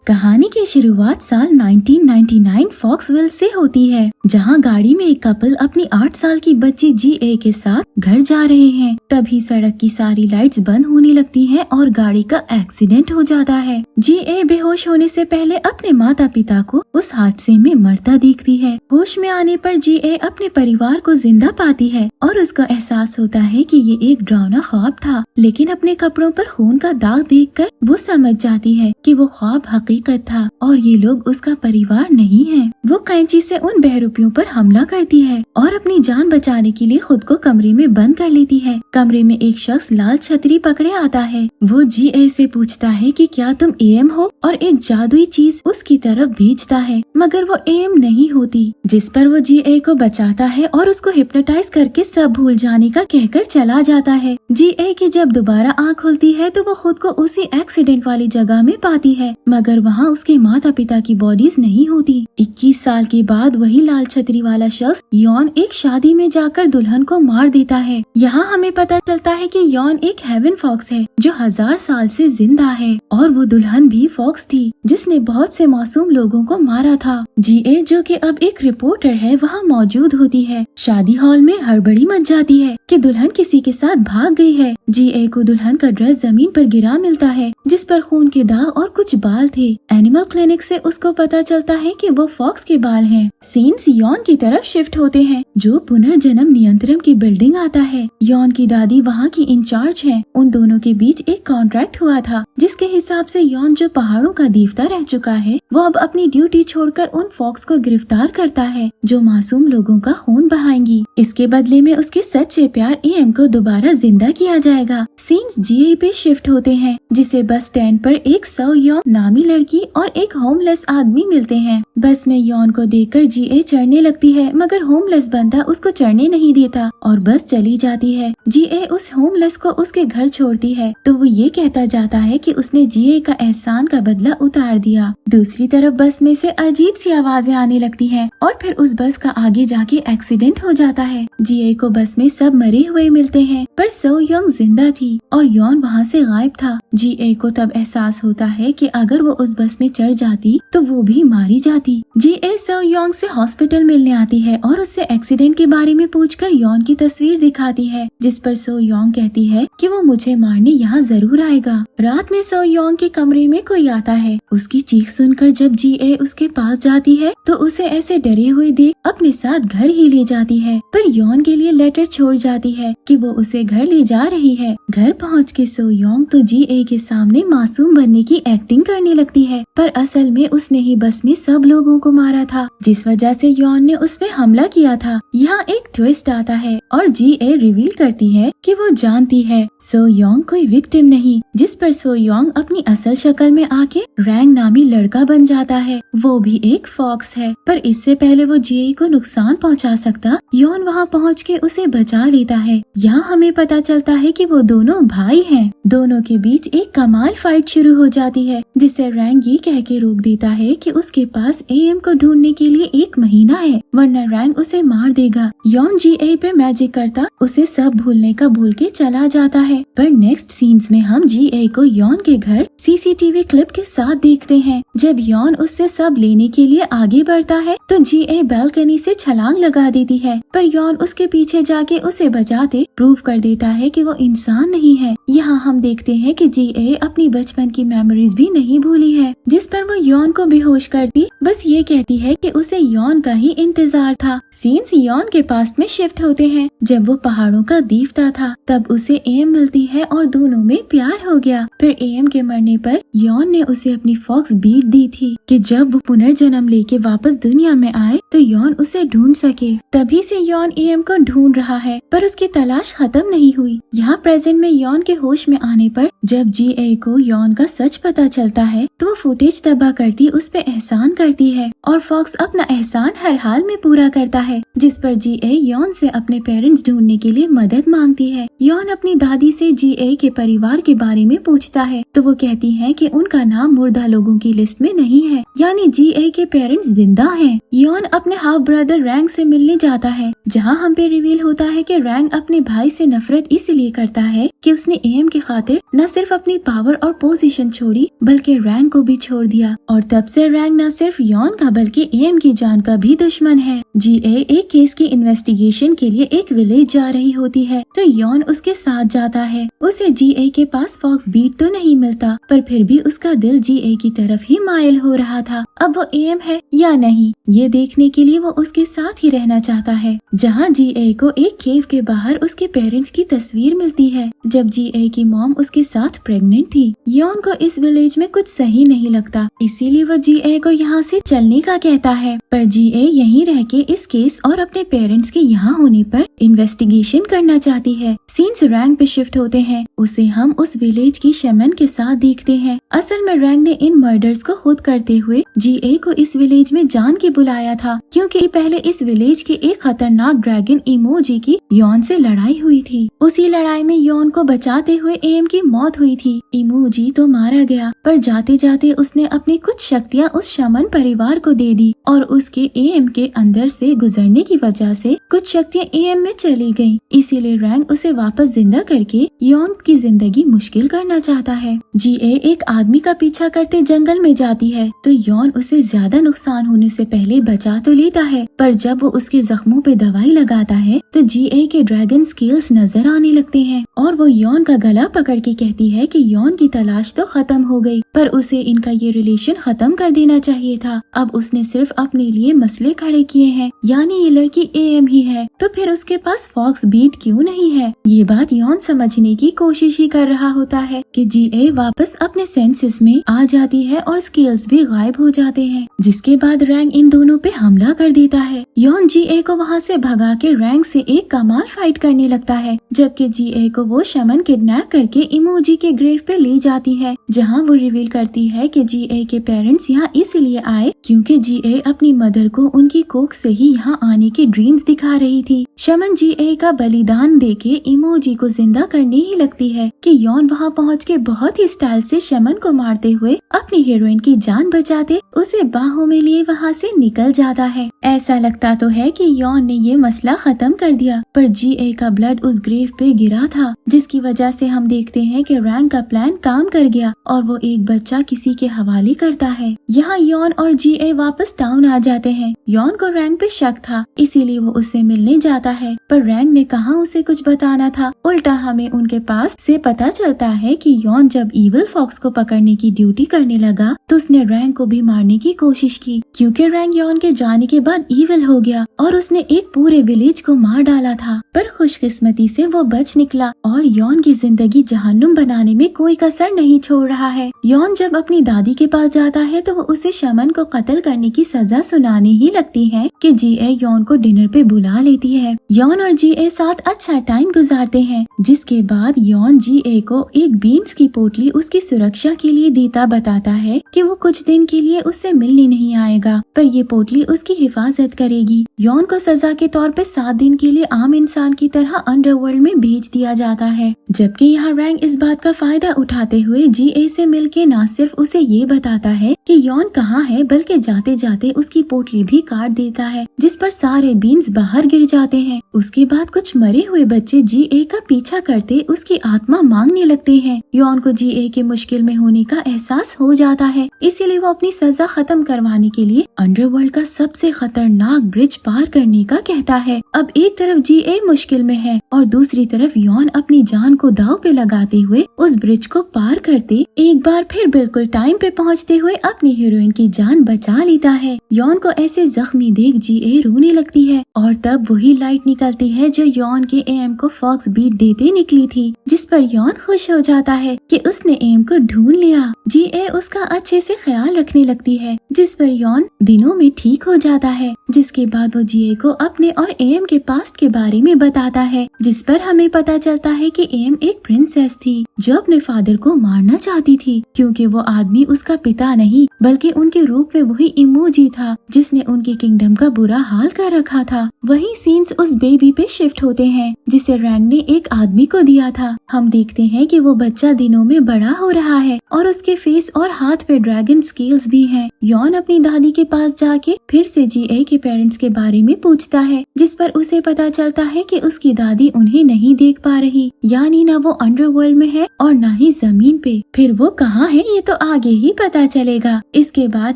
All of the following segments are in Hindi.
कहानी की शुरुआत साल 1999 फॉक्सविल से होती है, जहां गाड़ी में एक कपल अपनी 8 साल की बच्ची जीए के साथ घर जा रहे हैं। तभी सड़क की सारी लाइट्स बंद होने लगती हैं और गाड़ी का एक्सीडेंट हो जाता है। जीए बेहोश होने से पहले अपने माता पिता को उस हादसे में मरता देखती है। होश में आने पर जीए अपने परिवार को जिंदा पाती है और उसका एहसास होता है कि ये एक डरावना ख्वाब था, लेकिन अपने कपड़ों पर खून का दाग देखकर वो समझ जाती है कि वो ख्वाब हकीकत था और ये लोग उसका परिवार नहीं है। वो कैंची से उन बहरूपियों पर हमला करती है और अपनी जान बचाने के लिए खुद को कमरे में बंद कर लेती है। कमरे में एक शख्स लाल छतरी पकड़े आता है। वो जीए से पूछता है कि क्या तुम एएम हो, और एक जादुई चीज उसकी तरफ भेजता है, मगर वो एएम नहीं होती। जिस पर वो जीए को बचाता है और उसको हिप्नोटाइज करके सब भूल जाने का कहकर चला जाता है। जीए की जब दोबारा आँख खुलती है तो वो खुद को उसी एक्सीडेंट वाली जगह में पाती है, मगर वहाँ उसके माता पिता की बॉडीज नहीं होती। 21 साल के बाद वही लाल छतरी वाला शख्स यॉन एक शादी में जाकर दुल्हन को मार देता है। यहाँ हमें पता चलता है कि यॉन एक हेवन फॉक्स है जो 1000 साल से जिंदा है, और वो दुल्हन भी फॉक्स थी जिसने बहुत से मासूम लोगों को मारा था। जीए जो कि अब एक रिपोर्टर है वहाँ मौजूद होती है। शादी हॉल में हड़बड़ी मच जाती है कि दुल्हन किसी के साथ भाग गई है। जीए को दुल्हन का ड्रेस जमीन पर गिरा मिलता है जिस पर खून के दाग और कुछ बाल थे। एनिमल क्लिनिक से उसको पता चलता है कि वो फॉक्स के बाल हैं। सीन्स यॉन की तरफ शिफ्ट होते हैं जो पुनर्जन्म नियंत्रण की बिल्डिंग आता है। यॉन की दादी वहाँ की इंचार्ज है। उन दोनों के बीच एक कॉन्ट्रैक्ट हुआ था जिसके हिसाब से यॉन जो पहाड़ों का देवता रह चुका है वो अब अपनी ड्यूटी छोड़कर उन फॉक्स को गिरफ्तार करता है जो मासूम लोगों का खून बहाएंगी। इसके बदले में उसके सच्चे प्यार एएम को दोबारा जिंदा किया जाएगा। सीन्स जीए पे शिफ्ट होते हैं जिसे बस स्टैंड पर एक सौ यॉन नामी लड़की और एक होमलेस आदमी मिलते हैं। बस में यॉन को देखकर जीए चढ़ने लगती है, मगर होमलेस बंदा उसको चढ़ने नहीं देता और बस चली जाती है। जीए उस होमलेस को उसके घर छोड़ती है तो वो ये कहता जाता है कि उसने जीए का एहसान का बदला उतार दिया। दूसरी तरफ बस में से अजीब सी आवाजें आने लगती हैं और फिर उस बस का आगे जाके एक्सीडेंट हो जाता है। जीए को बस में सब मरे हुए मिलते हैं, पर सो यंग जिंदा थी और यॉन वहाँ से गायब था। जीए को तब एहसास होता है कि अगर वो उस बस में चढ़ जाती तो वो भी मारी जाती। जीए सो यंग से हॉस्पिटल मिलने आती है और उससे एक्सीडेंट के बारे में पूछकर यॉन की तस्वीर दिखाती है, जिस पर सो यंग कहती है कि वो मुझे मारने यहाँ जरूर आएगा। रात में सो यंग के कमरे में कोई आता है। उसकी चीख सुनकर जब जीए उसके पास जाती है तो उसे ऐसे डरे हुए देख अपने साथ घर ही ले जाती है, पर यॉन के लिए लेटर छोड़ जाती है कि वो उसे घर ले जा रही है। घर पहुँच के सो यंग तो जीए के सामने मासूम बनने की एक्टिंग करने लगती है, पर असल में उसने ही बस में सब लोगों को मारा था जिस वजह से यॉन ने उस पे हमला किया था। यहाँ एक ट्विस्ट आता है और जीए रिवील करती है कि वो जानती है सो यंग कोई विक्टिम नहीं, जिस पर सो यंग अपनी असल शक्ल में आके रैंग नामी लड़का बन जाता है। वो भी एक फॉक्स है, पर इससे पहले वो जीए को नुकसान पहुँचा सकता यॉन वहाँ पहुँच के उसे बचा लेता है। यहाँ हमें पता चलता है कि वो दोनों भाई हैं। दोनों के बीच एक कमाल फाइट शुरू हो जाती है जिसे रैंग ये कह के रोक देता है कि उसके पास एएम को ढूंढने के लिए 1 महीना है, वरना रैंग उसे मार देगा। यॉन जीए पे मैजिक करता उसे सब भूलने का भूल के चला जाता है। पर नेक्स्ट सीन्स में हम जीए को यॉन के घर सीसीटीवी क्लिप के साथ देखते हैं। जब यॉन उससे सब लेने के लिए आगे बढ़ता है तो जीए बालकनी से छलांग लगा देती है, पर यॉन उसके पीछे जाके उसे बचाते प्रूव कर देता है कि वो इंसान नहीं है। यहाँ हम देखते हैं कि जीए अपनी बचपन की मेमोरीज भी नहीं भूली है, जिस पर वो यॉन को बेहोश करती बस ये कहती है कि उसे यॉन का ही इंतजार था। सीन्स यॉन के पास में शिफ्ट होते हैं। जब वो पहाड़ों का देवता था तब उसे एम मिलती है और दोनों में प्यार हो गया। फिर एम के मरने पर यॉन ने उसे अपनी फॉक्स बीट दी थी कि जब वो पुनर्जन्म लेके वापस दुनिया में आए तो यॉन उसे ढूंढ सके। तभी से यॉन एम को ढूंढ रहा है, पर उसकी तलाश खत्म नहीं हुई। यहाँ प्रेजेंट में यॉन के होश में आने पर जब जीए को यॉन का सच पता चलता है तो वो फुटेज तबाह करती उस पे एहसान करती है और फॉक्स अपना एहसान हर हाल में पूरा करता है, जिस पर जीए यॉन से अपने पेरेंट्स ढूंढने के लिए मदद मांगती है। यॉन अपनी दादी से जीए के परिवार के बारे में पूछता है तो वो कहती है कि उनका नाम मुर्दा लोगों की लिस्ट में नहीं है, यानी जीए के पेरेंट्स जिंदा हैं। यॉन अपने हाफ ब्रदर रैंग से मिलने जाता है, जहाँ हम पे रिवील होता है कि रैंग अपने भाई से नफरत इसलिए करता है कि उसने एएम की खातिर न सिर्फ अपनी पावर और पोजीशन छोड़ी बल्कि रैंग को भी छोड़ दिया। और तब से रैंग न सिर्फ यॉन का बल्कि एम की जान का भी दुश्मन है। जीए एक केस की इन्वेस्टिगेशन के लिए एक विलेज जा रही होती है तो यॉन उसके साथ जाता है। उसे जीए के पास फॉक्स बीट तो नहीं मिलता पर फिर भी उसका दिल जीए की तरफ ही मायल हो रहा था। अब वो एम है या नहीं ये देखने के लिए वो उसके साथ ही रहना चाहता है। जहाँ जीए को एक केव के बाहर उसके पेरेंट्स की तस्वीर मिलती है जब जीए की मॉम उसके साथ प्रेग्नेंट थी। यॉन को इस विलेज में कुछ सही नहीं लगता इसीलिए वो जीए को यहाँ से चलने का कहता है पर जीए यहीं रह के इस केस और अपने पेरेंट्स के यहाँ होने पर इन्वेस्टिगेशन करना चाहती है। सीन्स रैंग पे शिफ्ट होते हैं। उसे हम उस विलेज की शमन के साथ देखते हैं। असल में रैंग ने इन मर्डर्स को खुद करते हुए जीए को इस विलेज में जान के बुलाया था क्योंकि पहले इस विलेज के एक खतरनाक ड्रैगन इमोजी की यॉन से लड़ाई हुई थी। उसी लड़ाई में यॉन को बचाते हुए एम की मौत हुई थी। इमोजी तो मारा गया पर जाते जाते उसने अपनी कुछ शक्तियाँ उस शमन परिवार को दे दी और उसके एम के अंदर से गुजरने की वजह से कुछ शक्तियाँ एम में चली गयी। इसीलिए रैंग उसे वापस जिंदा करके यॉन की जिंदगी मुश्किल करना चाहता है। जीए एक आदमी का पीछा करते जंगल में जाती है तो यॉन उसे ज्यादा नुकसान होने से पहले बचा तो लेता है पर जब वो उसके जख्मों पे दवाई लगाता है तो जीए के ड्रैगन स्किल्स नजर आने लगते हैं और वो यॉन का गला पकड़ के कहती है कि यॉन की तलाश तो खत्म हो गई पर उसे इनका ये रिलेशन खत्म कर देना चाहिए था। अब उसने सिर्फ अपने लिए मसले खड़े किए हैं यानी ये लड़की एम ही है तो फिर उसके पास फॉक्स बीट क्यों नहीं है। ये बात यॉन समझने की कोशिश ही कर रहा होता है कि जीए वापस अपने सेंसेस में आ जाती है और स्किल्स भी गायब हो जाते हैं जिसके बाद रैंग इन दोनों पे हमला कर देता है। यॉन जीए को वहाँ से भगा के रैंग से एक कमाल फाइट करने लगता है जबकि जीए को वो शमन किडनैप करके इमोजी के ग्रेव पे ले जाती है जहाँ वो रिवील करती है कि जीए के पेरेंट्स यहाँ इसलिए आए क्योंकि जीए अपनी मदर को उनकी कोख से ही यहाँ आने की ड्रीम्स दिखा रही थी। शमन जीए का बलिदान देके इमोजी को जिंदा करने ही लगती है कि यॉन वहाँ पहुँच के बहुत ही स्टाइल से शमन को मारते हुए अपनी हीरोइन की जान बचाते उसे बाहों में लिए वहाँ से निकल जाता है। ऐसा लगता तो है कि यॉन ने ये मसला खत्म कर दिया पर जीए का ब्लड उस ग्रेव पे गिरा था जिसकी वजह से हम देखते हैं कि रैंग का प्लान काम कर गया और वो एक बच्चा किसी के हवाले करता है। यहाँ यॉन और जीए वापस टाउन आ जाते हैं। यॉन को रैंग पे शक था इसीलिए वो उससे मिलने जाता है पर रैंग ने कहा उसे कुछ बताना था। उल्टा हमें उनके पास से पता चलता है कि यॉन जब इविल फॉक्स को पकड़ने की ड्यूटी करने लगा तो उसने रैंग को भी मारने की कोशिश की क्योंकि रैंग यॉन के जाने के बाद इविल हो गया और उसने एक पूरे विलेज को मार डाला था पर खुशकिस्मती से वो बच निकला और यॉन की जिंदगी जहन्नुम बनाने में कोई कसर नहीं छोड़ रहा है। यॉन जब अपनी दादी के पास जाता है तो वो उसे शमन को कत्ल करने की सजा सुनाने ही लगती है कि जीए यॉन को डिनर पे बुला लेती है। यॉन और जीए साथ अच्छा टाइम गुजारते हैं जिसके बाद यॉन जीए को एक बीन्स की पोटली उसकी सुरक्षा के लिए देता बताता है कि वो कुछ दिन के लिए उससे मिलने नहीं आएगा पर ये पोटली उसकी हिफाजत करेगी। यॉन को सजा के तौर पे 7 दिन के लिए आम इंसान की तरह अंडरवर्ल्ड में भेज दिया जाता है जबकि यहाँ रैंग इस बात का फायदा उठाते हुए जीए से मिलके न सिर्फ उसे ये बताता है कि यॉन कहाँ है बल्कि जाते जाते उसकी पोटली भी काट देता है जिस पर सारे बीन्स बाहर गिर जाते हैं। उसके बाद कुछ मरे हुए बच्चे जीए का पीछा करते उसकी आत्मा मांगने लगते हैं। यॉन को जीए के मुश्किल में होने का एहसास हो जाता है इसीलिए वो अपनी सजा खत्म करवाने के लिए अंडरवर्ल्ड का सबसे खतरनाक ब्रिज पार करने का कहता है। अब एक तरफ जीए मुश्किल में है और दूसरी तरफ यॉन अपनी जान को दांव पे लगाते हुए उस ब्रिज को पार करते एक बार फिर बिल्कुल टाइम पे पहुंचते हुए अपनी हीरोइन की जान बचा लेता है। यॉन को ऐसे जख्मी देख जीए रोने लगती है और तब वही लाइट निकलती है जो यॉन के एम को फॉक्स बीट देते निकली थी जिस पर यॉन खुश हो जाता है कि उसने एम को ढूंढ लिया। जीए उसका अच्छे से ख्याल रखने लगती है जिस पर यॉन दिनों में ठीक हो जाता है जिसके बाद वो जीए को अपने और एम के पास्ट के बारे में बताता है जिस पर हमें पता चलता है कि एम एक प्रिंसेस थी जो अपने फादर को मारना चाहती थी क्योंकि वो आदमी उसका पिता नहीं बल्कि उनके रूप में वही इमोजी था जिसने उनके किंगडम का बुरा हाल कर रखा था। वही सीन्स उस बेबी पे शिफ्ट होते हैं जिसे रैंग ने एक आदमी को दिया था। हम देखते हैं कि वो बच्चा दिनों में बड़ा हो रहा है और उसके फेस और हाथ पे ड्रैगन स्केल्स भी हैं। यॉन अपनी दादी के पास जाके फिर से जीए के पेरेंट्स के बारे में पूछता है जिस पर उसे पता चलता है कि उसकी दादी उन्हें नहीं देख पा रही यानी न वो अंडरवर्ल्ड में है और न ही जमीन पे। फिर वो कहाँ है ये तो आगे ही पता चलेगा। होगा। इसके बाद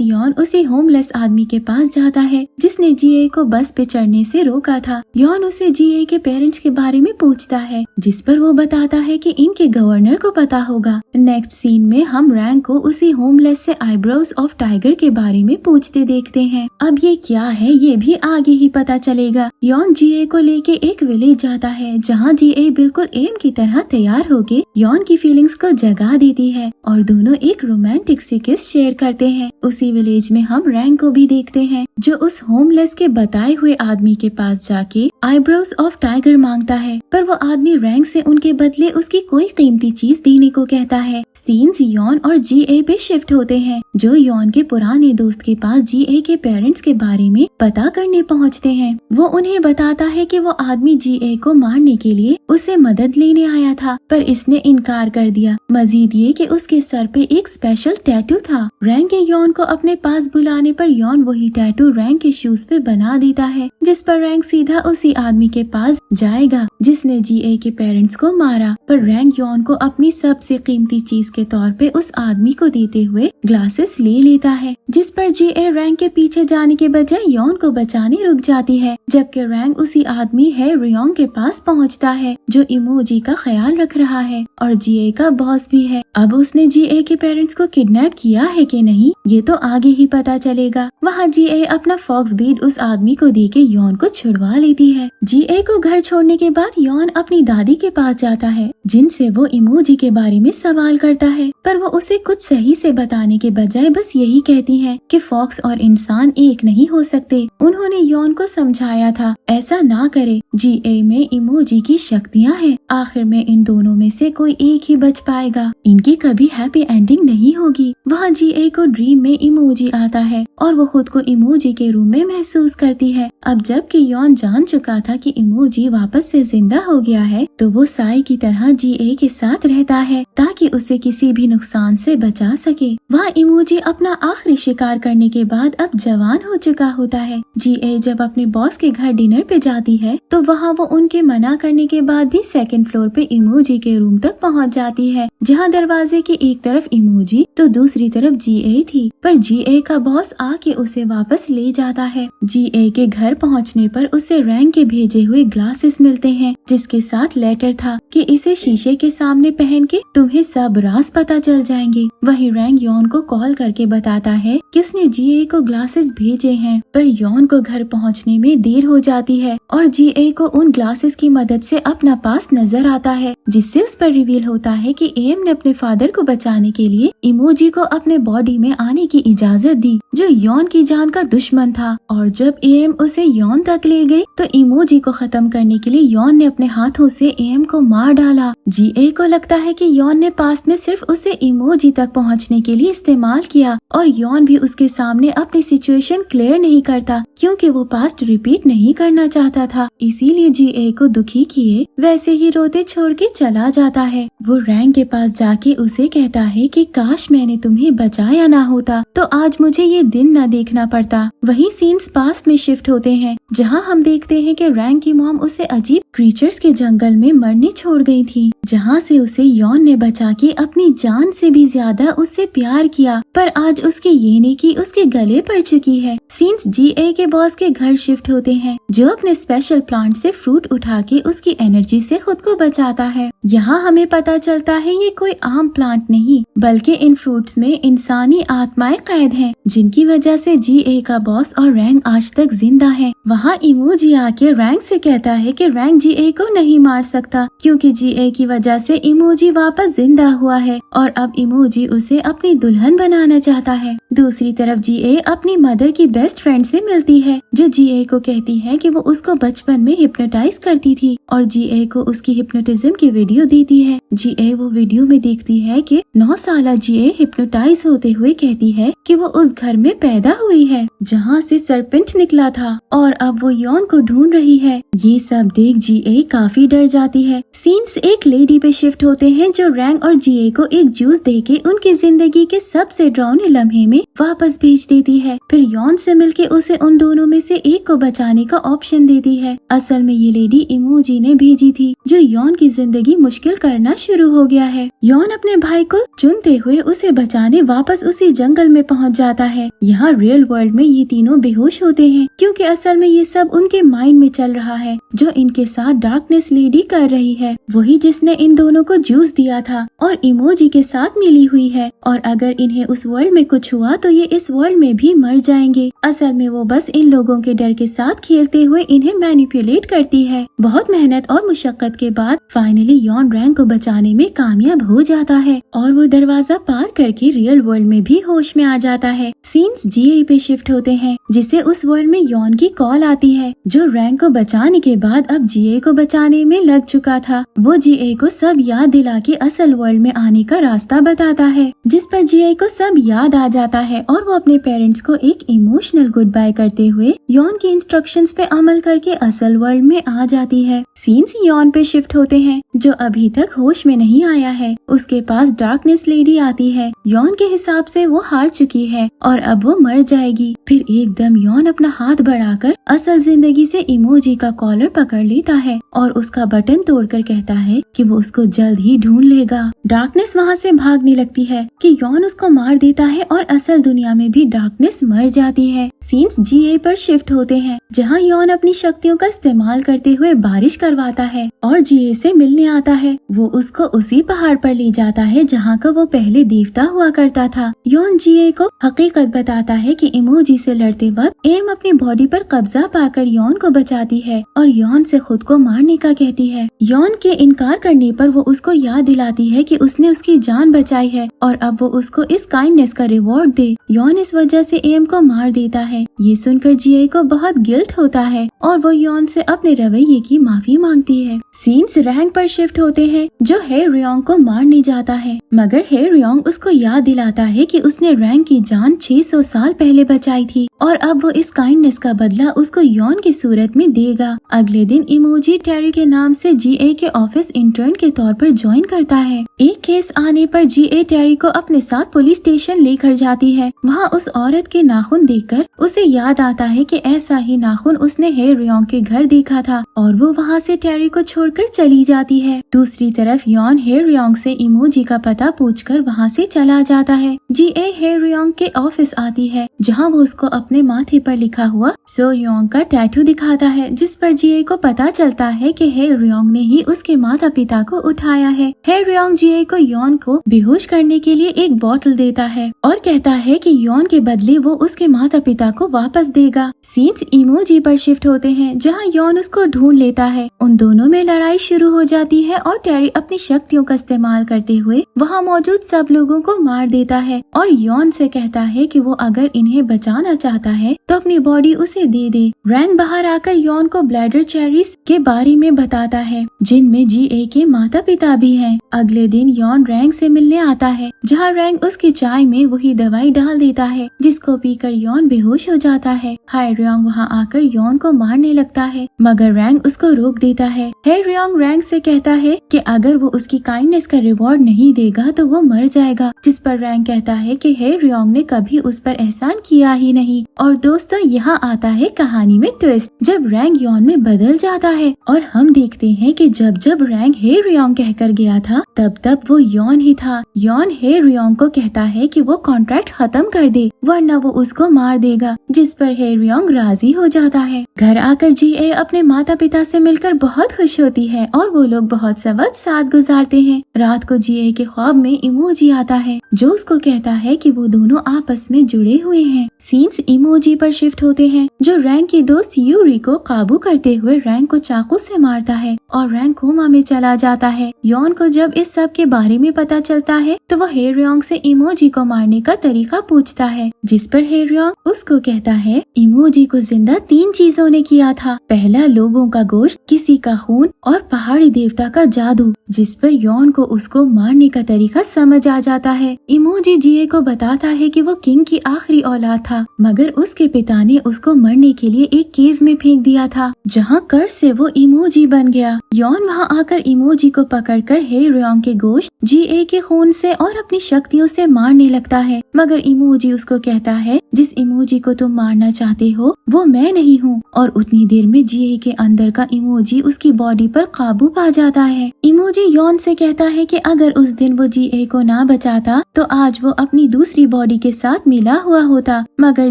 यॉन उसी होमलेस आदमी के पास जाता है जिसने जीए को बस पे चढ़ने से रोका था। यॉन उसे जीए के पेरेंट्स के बारे में पूछता है, जिस पर वो बताता है कि इनके गवर्नर को पता होगा। नेक्स्ट सीन में हम रैंक को उसी होमलेस से आईब्रोज ऑफ टाइगर के बारे में पूछते देखते हैं। अब ये क्या है ये भी आगे ही पता चलेगा। यॉन जीए को लेके एक विलेज जाता है जहाँ जीए बिल्कुल एम की तरह तैयार होके यॉन की फीलिंग्स को जगा देती है और दोनों एक रोमांटिक सी किस शेयर करते हैं। उसी विलेज में हम रैंक को भी देखते हैं जो उस होमलेस के बताए हुए आदमी के पास जाके आईब्रोज ऑफ टाइगर मांगता है, पर वो आदमी रैंक से उनके बदले उसकी कोई कीमती चीज देने को कहता है। सीन्स यॉन और जीए पे शिफ्ट होते हैं जो यॉन के पुराने दोस्त के पास जीए के पेरेंट्स के बारे में पता करने पहुंचते हैं। वो उन्हें बताता है कि वो आदमी जीए को मारने के लिए उससे मदद लेने आया था, पर इसने इनकार कर दिया। मजीद ये कि उसके सर पे एक स्पेशल टैटू था। रैंक के यॉन को अपने पास बुलाने पर यॉन वही टैटू रैंक के शूज पे बना देता है, जिस पर रैंक सीधा उसी आदमी के पास जाएगा जिसने जीए के पेरेंट्स को मारा। पर रैंक यॉन को अपनी सबसे कीमती चीज के तौर पे उस आदमी को देते हुए ग्लासेस ले लेता है, जिस पर जीए रैंक के पीछे जाने के बजाय यॉन को बचाने रुक जाती है। जबकि रैंक उसी आदमी है रियोंग के पास पहुंचता है जो इमोजी का ख्याल रख रहा है और जीए का बॉस भी है। अब उसने जीए के पेरेंट्स को किडनैप किया है कि नहीं ये तो आगे ही पता चलेगा। वहाँ जीए अपना फॉक्स बीड उस आदमी को देके यॉन को छुड़वा लेती है। जीए को घर छोड़ने के बाद यॉन अपनी दादी के पास जाता है जिनसे वो इमोजी के बारे में सवाल करता है, पर वो उसे कुछ सही से बताने के बजाय बस यही कहती है कि फॉक्स और इंसान एक नहीं हो सकते। उन्होंने यॉन को समझाया था ऐसा ना करे, जीए में इमोजी की शक्तियाँ हैं, आखिर में इन दोनों में से कोई एक ही बच पाएगा, इनकी कभी हैप्पी एंडिंग नहीं होगी। वहाँ जीए को ड्रीम में इमोजी आता है और वो खुद को इमोजी के रूम में महसूस करती है। अब जबकि यॉन जान चुका था कि इमोजी वापस से जिंदा हो गया है तो वो साई की तरह जीए के साथ रहता है ताकि उसे किसी भी नुकसान से बचा सके। वहाँ इमोजी अपना आखिरी शिकार करने के बाद अब जवान हो चुका होता है। जीए जब अपने बॉस के घर डिनर पे जाती है तो वहाँ वो उनके मना करने के बाद भी सेकंड फ्लोर पे इमोजी के रूम तक पहुँच जाती है, जहाँ दरवाजे की एक तरफ इमोजी तो दूसरी तरफ जीए थी। पर जीए का बॉस आके उसे वापस ले जाता है। जीए के घर पहुँचने पर उसे रैंक के भेजे हुए ग्लासेस मिलते हैं जिसके साथ लेटर था कि इसे शीशे के सामने पहन के तुम्हें सब राज पता चल जाएंगे। वही रैंक यॉन को कॉल करके बताता है कि उसने जीए को ग्लासेस भेजे हैं, पर यॉन को घर पहुंचने में देर हो जाती है और जीए को उन ग्लासेस की मदद से अपना पास नजर आता है, जिससे उस पर रिवील होता है कि एम ने अपने फादर को बचाने के लिए इमोजी को अपने बॉडी में आने की इजाजत दी जो यॉन की जान का दुश्मन था। और जब एम उसे यॉन तक ले गई तो इमोजी को खत्म करने के लिए यॉन ने अपने हाथों से एम को मार डाला। जीए को लगता है कि यॉन ने पास्ट में सिर्फ उसे इमोजी तक पहुंचने के लिए इस्तेमाल किया और यॉन भी उसके सामने अपनी सिचुएशन क्लियर नहीं करता क्योंकि वो पास्ट रिपीट नहीं करना चाहता था। इसीलिए जीए को दुखी किए वैसे ही रोते छोड़ के चला जाता है। वो रैंक के पास जाके उसे कहता है कि काश मैंने तुम्हें बचाया ना होता तो आज मुझे ये दिन ना देखना पड़ता। वही सीन्स पास्ट में शिफ्ट होते हैं जहाँ हम देखते हैं कि रैंक की मॉम उसे अजीब क्रीचर्स के जंगल में मरने छोड़ गई थी, जहाँ से उसे यॉन ने बचा के अपनी जान से भी ज्यादा उससे प्यार किया, पर आज उसकी ये नेकी उसके गले पड़ चुकी है। सीन्स जीए के बॉस के घर शिफ्ट होते हैं जो अपने स्पेशल प्लांट से फ्रूट उठा के उसकी एनर्जी से खुद को बचाता है। यहाँ हमें पता चलता है ये कोई आम प्लांट नहीं बल्कि इन फ्रूट्स में इंसानी आत्माएं कैद हैं, जिनकी वजह से जीए का बॉस और रैंक आज तक जिंदा है। वहाँ इमोजी आके रैंक से कहता है कि रैंक जीए को नहीं मार सकता क्योंकि जीए की वजह से इमोजी वापस जिंदा हुआ है और अब इमोजी उसे अपनी दुल्हन बनाना चाहता है। दूसरी तरफ जीए अपनी मदर की बेस्ट फ्रेंड से मिलती है जो जीए को कहती है कि वो उसको बचपन में हिप्नोटाइज करती थी और जीए को उसकी हिप्नोटिज्म की वीडियो देती है। जीए वो वीडियो में देखती है कि 9 साल जीए हिप्नोटाइज होते हुए कहती है कि वो उस घर में पैदा हुई है जहाँ से सरपेंट निकला था और अब वो यॉन को ढूंढ रही है। ये सब देख जीए काफी डर जाती है। सीन्स एक लेडी पे शिफ्ट होते हैं जो रैंक और जीए को एक जूस देके उनकी जिंदगी के सबसे डरावने लम्हे में वापस भेज देती है। फिर यॉन से मिलके उसे उन दोनों में से एक को बचाने का ऑप्शन देती है। असल में ये लेडी इमोजी ने भेजी थी जो यॉन की जिंदगी मुश्किल करना शुरू हो गया है। यॉन अपने भाई को चुनते हुए उसे बचाने वापस उसी जंगल में पहुंच जाता है। यहाँ रियल वर्ल्ड में ये तीनों बेहोश होते हैं क्योंकि असल में ये सब उनके माइंड में चल रहा है। जो इनके साथ डार्कनेस लेडी कर रही है वही जिसने इन दोनों को जूस दिया था और इमोजी के साथ मिली हुई है, और अगर इन्हें उस वर्ल्ड में कुछ हुआ तो ये इस वर्ल्ड में भी मर जाएंगे। असल में वो बस इन लोगों के डर के साथ खेलते हुए इन्हें मैनिपुलेट करती है। बहुत मेहनत और मुशक्कत के बाद फाइनली यॉन रैंग को बचाने में कामयाब हो जाता है और वो दरवाजा पार करके रियल वर्ल्ड में भी होश में आ जाता है। सीन्स जीए पे शिफ्ट होते हैं जिसे उस वर्ल्ड में यॉन की कॉल आती है जो रैंग को बचाने के बाद अब जीए को बचाने में लग चुका था। वो जीए को सब याद दिला के असल वर्ल्ड में आने का रास्ता बताता है, जिस पर जीए को सब याद आ जाता है और वो अपने पेरेंट्स को एक इमोशनल गुड बाय करते हुए यॉन की इंस्ट्रक्शंस पे अमल करके असल वर्ल्ड में आ जाती है। सीन्स यॉन पे शिफ्ट होते हैं जो अभी तक होश में नहीं आया है। उसके पास डार्कनेस लेडी आती है। यॉन के हिसाब से वो हार चुकी है और अब वो मर जाएगी। फिर एकदम यॉन अपना हाथ बढ़ाकर असल जिंदगी से इमोजी का कॉलर पकड़ लेता है और उसका बटन तोड़कर कहता है कि वो उसको जल्द ही ढूंढ लेगा। डार्कनेस वहाँ से भागने लगती है कि यॉन उसको मार देता है और असल दुनिया में भी डार्कनेस मर जाती है। सीन्स जीए पर शिफ्ट होते हैं जहाँ यॉन अपनी शक्तियों का इस्तेमाल करते हुए बारिश करवाता है और जीए से मिलने आता है। वो उसको उसी पहाड़ पर ले जाता है जहाँ का वो पहले देवता हुआ करता था। यॉन जीए को हकीकत बताता है कि इमोजी से लड़ते वक्त एम अपनी बॉडी पर कब्जा पाकर यॉन को बचाती है और यॉन से खुद को मारने का कहती है। यॉन के इनकार करने पर वो उसको याद दिलाती है कि उसने उसकी जान बचाई है और अब वो उसको इस काइंडनेस का रिवॉर्ड दे। यॉन इस वजह से एम को मार देता है। ये सुनकर जीए को बहुत गिल्ट होता है और वो यॉन से अपने रवैये की माफी मांगती है। सीन्स रैंग पर शिफ्ट होते हैं जो हे रियोंग को मारने जाता है, मगर हे रियोंग उसको याद दिलाता है कि उसने रैंग की जान 600 साल पहले बचाई थी और अब वो इस काइंडनेस का बदला उसको यॉन की सूरत में देगा। अगले दिन इमोजी टेरी के नाम से जीए के ऑफिस इंटर्न के तौर पर ज्वाइन करता है। एक केस आने पर जीए टेरी को अपने साथ पुलिस स्टेशन लेकर जाती है। वहाँ उस औरत के नाखून देखकर उसे याद आता है कि ऐसा ही नाखून उसने हे रियोंग के घर देखा था और वो वहाँ से टेरी को छोड़कर चली जाती है। दूसरी तरफ यॉन हे रियोंग से इमोजी का पता पूछकर वहाँ से चला जाता है। जीए हे रियोंग के ऑफिस आती है जहाँ वो उसको अपने माथे पर लिखा हुआ सो योंग का टैटू दिखाता है, जिस पर जीए को पता चलता है कि हे रियोंग ने ही उसके माता पिता को उठाया है। हे रियोंग जीए को यॉन को बेहोश करने के लिए एक बोतल देता है और कहता है कि यॉन के बदले वो उसके माता पिता को वापस देगा। सीन्स इमोजी पर शिफ्ट होते हैं जहाँ यॉन उसको ढूंढ लेता है। उन दोनों में लड़ाई शुरू हो जाती है और टेरी अपनी शक्तियों का इस्तेमाल करते हुए वहाँ मौजूद सब लोगों को मार देता है और यॉन से कहता है कि वो अगर इन्हें बचाना चाहता है तो अपनी बॉडी उसे दे दे। रैंग बाहर आकर यॉन को ब्लैडर चेरीज के बारे में बताता है जिनमें जीए के माता पिता भी हैं। अगले दिन यॉन रैंग से मिलने आता है जहाँ रैंग उसकी चाय में वही दवाई डाल देता है जिसको पीकर यॉन बेहोश हो जाता है। हाय रियोंग वहाँ आकर यॉन को मारने लगता है मगर रैंग उसको रोक देता है। हे रियोंग रैंग से कहता है कि अगर वो उसकी काइंडनेस का रिवॉर्ड नहीं देगा तो वो मर जाएगा, जिस पर रैंग कहता है कि हे रियोंग ने कभी उस पर एहसान किया ही नहीं। और दोस्तों यहाँ आता है कहानी में ट्विस्ट, जब रैंग यॉन में बदल जाता है और हम देखते हैं कि जब जब रैंग हे रियोंग कहकर गया था तब तब वो यॉन ही था। यॉन हे रियोंग को कहता है कि वो कॉन्ट्रैक्ट खत्म कर दे वरना वो उसको मार देगा, जिस पर हे रियोंग राजी हो जाता है। घर आकर जीए अपने माता पिता से मिलकर बहुत खुश होती है और वो लोग बहुत सा वक्त साथ गुजारते हैं। रात को जीए के ख्वाब में इमोजी आता है जो उसको कहता है कि वो दोनों आपस में जुड़े हुए हैं। सीन्स इमोजी पर शिफ्ट होते हैं जो रैंग की दोस्त यूरी को काबू करते हुए रैंग को चाकू से मारता है और रैंग कोमा में चला जाता है। यॉन को जब इस सब के बारे में पता चलता है तो वो हे रियोंग से इमोजी को मारने का तरीका पूछता है, जिस पर हे रियोंग उसको कहता है इमोजी को जिंदा 3 चीजों ने किया था। पहला लोगों का गोश्त, किसी का खून और पहाड़ी देवता का जादू, जिस पर यॉन को उसको मारने का तरीका समझ आ जाता है। इमोजी जीए को बताता है कि वो किंग की आखिरी औलाद था मगर उसके पिता ने उसको मरने के लिए एक केव में फेंक दिया था जहाँ कर से वो इमोजी बन गया। यॉन वहाँ आकर इमोजी को पकड़कर हे रियोंग के गोश्त, जीए के खून से और अपनी शक्तियों से मारने लगता है मगर इमोजी उसको कहता है जिस इमोजी को तुम मारना चाहते हो वो मैं नहीं हूँ और उतनी देर में जीए के अंदर का इमोजी उसकी बॉडी पर काबू पा जाता है। इमोजी यॉन से कहता है कि अगर अगर उस दिन वो जीए को ना बचाता तो आज वो अपनी दूसरी बॉडी के साथ मिला हुआ होता, मगर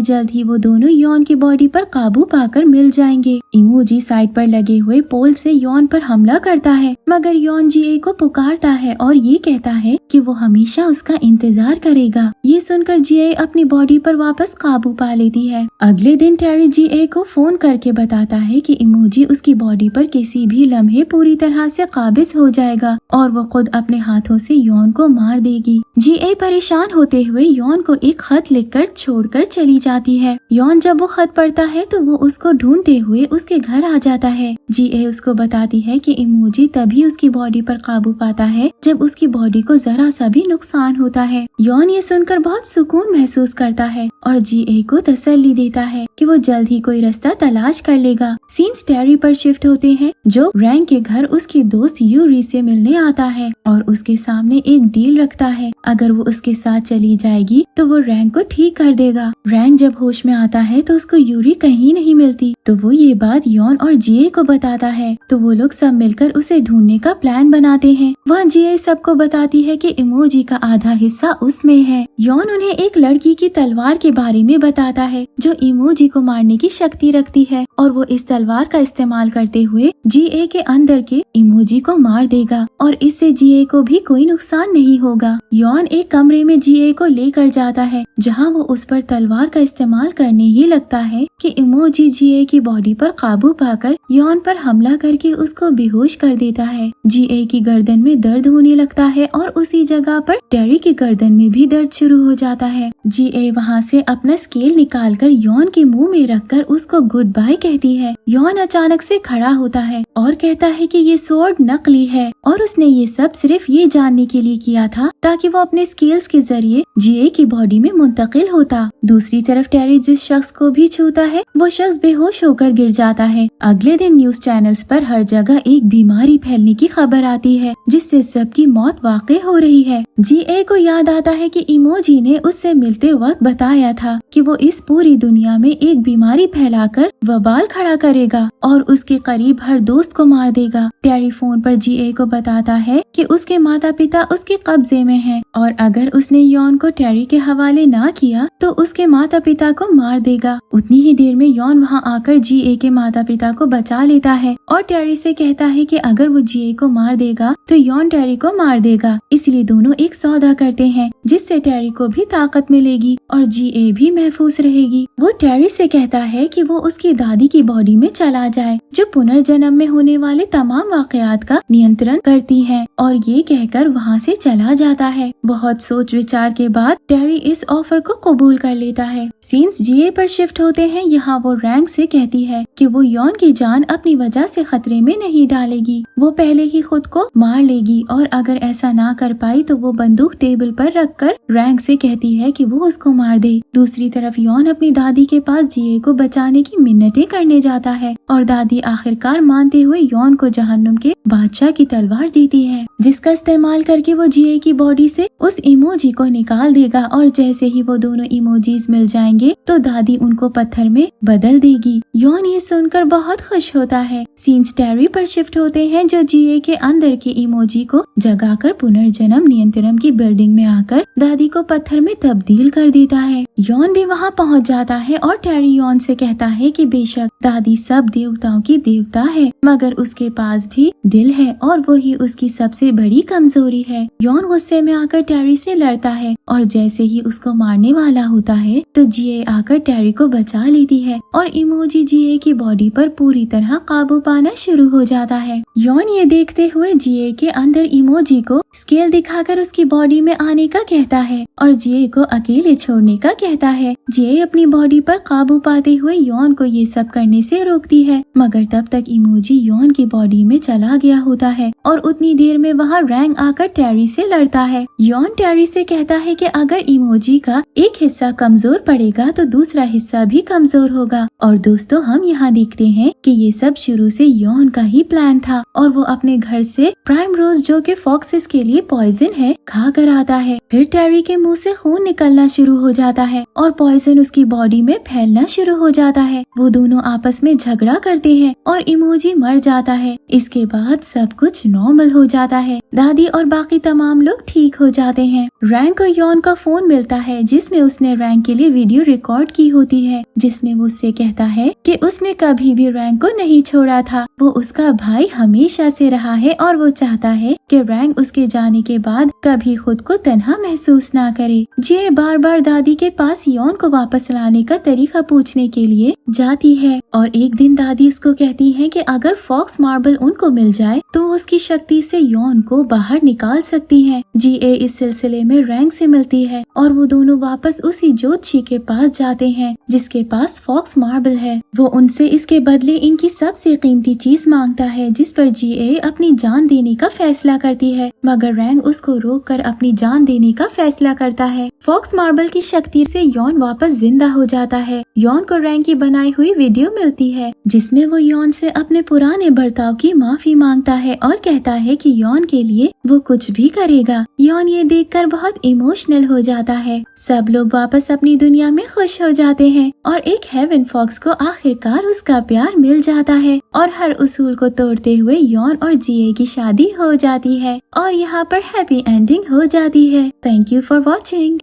जल्द ही वो दोनों यॉन की बॉडी पर काबू पाकर मिल जाएंगे। इमोजी साइड पर लगे हुए पोल से यॉन पर हमला करता है, मगर यॉन जीए को पुकारता है और ये कहता है कि वो हमेशा उसका इंतजार करेगा। ये सुनकर जीए अपनी बॉडी पर वापस काबू पा लेती है। अगले दिन टेरी जीए को फोन करके बताता है कि इमोजी उसकी बॉडी पर किसी भी लम्हे पूरी तरह से काबिज हो जाएगा और वो खुद अपने हाथों से यॉन को मार देगी। जीए परेशान होते हुए यॉन को एक खत लिखकर छोड़कर चली जाती है। यॉन जब वो खत पढ़ता है तो वो उसको ढूंढते हुए उसके घर आ जाता है। जीए उसको बताती है कि इमोजी तभी उसकी बॉडी पर काबू पाता है जब उसकी बॉडी को जरा सा भी नुकसान होता है। यॉन ये सुनकर बहुत सुकून महसूस करता है और जीए को तसल्ली देता है कि वो जल्द ही कोई रास्ता तलाश कर लेगा। सीन्स टेरी पर शिफ्ट होते हैं जो रैंक के घर उसकी दोस्त यूरी से मिलने आता है और उसके सामने एक डील रखता है। अगर वो उसके साथ चली जाएगी तो वो रैंक को ठीक कर देगा। रैंक जब होश में आता है तो उसको यूरी कहीं नहीं मिलती, तो वो ये बात यॉन और जीए को बताता है। तो वो लोग सब मिलकर उसे ढूंढने का प्लान बनाते हैं। वह जीए सबको बताती है कि इमोजी का आधा हिस्सा उसमें है। यॉन उन्हें एक लड़की की तलवार के बारे में बताता है जो इमोजी को मारने की शक्ति रखती है और वो इस तलवार का इस्तेमाल करते हुए जीए के अंदर के इमोजी को मार देगा और इससे जीए को भी कोई नुकसान नहीं होगा। यॉन एक कमरे में जीए को लेकर जाता है जहां वो उस पर तलवार का इस्तेमाल करने ही लगता है कि इमोजी जीए की बॉडी पर काबू पाकर यॉन पर हमला करके उसको बेहोश कर देता है। जीए की गर्दन में दर्द होने लगता है और उसी जगह पर टेरी की गर्दन में भी दर्द शुरू हो जाता है। जीए वहाँ से अपना स्केल निकालकर यॉन के मुंह में रखकर उसको गुड बाय कहती है। यॉन अचानक से खड़ा होता है और कहता है कि ये स्वॉर्ड नकली है और उसने ये सब सिर्फ ये जानने के लिए किया था ताकि वो अपने स्केल्स के जरिए जीए की बॉडी में मुंतकिल होता। दूसरी तरफ टेरी जिस शख्स को भी छूता है वो शख्स बेहोश होकर गिर जाता है। अगले दिन न्यूज चैनल्स पर हर जगह एक बीमारी फैलने की खबर आती है जिससे सबकी मौत वाक़ई हो रही है। जीए को याद आता है कि इमोजी ने उससे मिलते वक्त बताया था कि वो इस पूरी दुनिया में एक बीमारी फैलाकर वबाल खड़ा करेगा और उसके करीब हर दोस्त को मार देगा। टेरी फोन पर जीए को बताता है कि उसके माता पिता उसके कब्जे में हैं और अगर उसने यॉन को टेरी के हवाले ना किया तो उसके माता पिता को मार देगा। उतनी ही देर में यॉन वहाँ आकर जीए के माता पिता को बचा लेता है और टेरी से कहता है कि अगर वो जीए को मार देगा तो यॉन टेरी को मार देगा। इसलिए दोनों एक सौदा करते हैं जिससे टेरी को भी ताकत मिलेगी और जीए भी महफूज रहेगी। वो टेरी से कहता है कि वो उसकी दादी की बॉडी में चला जाए जो पुनर्जन्म में होने वाले तमाम वाकयात का नियंत्रण करती है और ये कहकर वहाँ से चला जाता है। बहुत सोच विचार के बाद टेरी इस ऑफर को कबूल कर लेता है। सीन्स जीए पर शिफ्ट होते हैं। यहाँ वो रैंक से कहती है कि वो यॉन की जान अपनी वजह से खतरे में नहीं डालेगी, वो पहले ही खुद को मार लेगी और अगर ऐसा ना कर पाई तो वो बंदूक टेबल पर रखकर रैंक से कहती है कि वो उसको मार दे। दूसरी तरफ यॉन अपनी दादी के पास जीए को बचाने की मिन्नतें करने जाता है और दादी आखिरकार मानते हुए यॉन को जहन्नुम के बादशाह की तलवार देती है जिसका इस्तेमाल करके वो जीए की बॉडी से उस इमोजी को निकाल देगा और जैसे ही वो दोनों इमोजीज मिल जाएंगे तो दादी उनको पत्थर में बदल देगी। यॉन ये सुनकर बहुत खुश होता है। सीन्स टेरी पर शिफ्ट होते हैं जो जीए के अंदर के इमोजी को जगाकर पुनर्जन्म नियंत्रण की बिल्डिंग में आकर दादी को पत्थर में तब्दील कर देता है। यॉन भी वहाँ पहुँच जाता है और टेरी यॉन से कहता है कि बेशक दादी सब देवताओं की देवता है मगर उसके पास भी दिल है और वही उसकी सबसे बड़ी कमजोरी है। यॉन गुस्से में आकर टेरी से लड़ता है और जैसे ही उसको मारने वाला होता है तो जीए आकर टेरी को बचा लेती है और इमोजी जीए की बॉडी पर पूरी तरह काबू पाना शुरू हो जाता है। यॉन ये देखते हुए जीए के अंदर इमोजी को स्केल दिखाकर उसकी बॉडी में आने का कहता है और जीए को अकेले छोड़ने का कहता है। जीए अपनी बॉडी पर काबू पाते हुए यॉन को ये सब करने से रोकती है मगर तब तक इमोजी यॉन की बॉडी में चला गया होता है और उतनी देर में वहाँ रैंक आकर टेरी से लड़ता है। यॉन टेरी से कहता है कि अगर इमोजी का एक हिस्सा कमजोर पड़ेगा तो दूसरा हिस्सा भी कमजोर होगा और दोस्तों हम यहाँ देखते हैं कि ये सब शुरू से यॉन का ही प्लान था और वो अपने घर से प्राइम रोज जो कि फॉक्सेस के लिए पॉइजन है खा कर आता है। फिर टेरी के मुंह से खून निकलना शुरू हो जाता है और पॉइजन उसकी बॉडी में फैलना शुरू हो जाता है। वो दोनों आपस में झगड़ा करते हैं और इमोजी मर जाता है। इसके बाद सब कुछ नॉर्मल हो जाता है। दादी और बाकी तमाम लोग ठीक हो जाते हैं। रैंक को यॉन का फोन मिलता है जिसमें उसने रैंक के लिए वीडियो रिकॉर्ड की होती है, जिसमें वो उससे कहता है कि उसने कभी भी रैंक को नहीं छोड़ा था। वो उसका भाई हमेशा से रहा है और वो चाहता है कि रैंक उसके जाने के बाद कभी खुद को तन्हा महसूस ना करे। जे बार बार दादी के पास यॉन को वापस लाने का तरीका पूछने के लिए जाती है और एक दिन दादी उसको कहती है कि अगर फॉक्स मार्बल उनको मिल जाए तो उसकी शक्ति से यॉन को बाहर निकाल सकती है। जीए इस सिलसिले में रैंक से मिलती है और वो दोनों वापस उसी ज्योतिषी के पास जाते हैं जिसके पास फॉक्स मार्बल है। वो उनसे इसके बदले इनकी सबसे कीमती चीज मांगता है, जिस पर जीए अपनी जान देने का फैसला करती है, मगर रैंक उसको रोककर अपनी जान देने का फैसला करता है। फॉक्स मार्बल की शक्ति से यॉन वापस जिंदा हो जाता है। यॉन को रैंक की बनाई हुई वीडियो मिलती है जिसमें वो यॉन से अपने पुराने बर्ताव की माफी मांगता है और कहता है कि यॉन के लिए वो कुछ भी करेगा। यॉन ये देखकर बहुत इमोशनल हो जाता है। सब लोग वापस अपनी दुनिया में खुश हो जाते हैं और एक हेवन फॉक्स को आखिरकार उसका प्यार मिल जाता है और हर उसूल को तोड़ते हुए यॉन और जीए की शादी हो जाती है और यहाँ पर हैप्पी एंडिंग हो जाती है। Thank you for watching.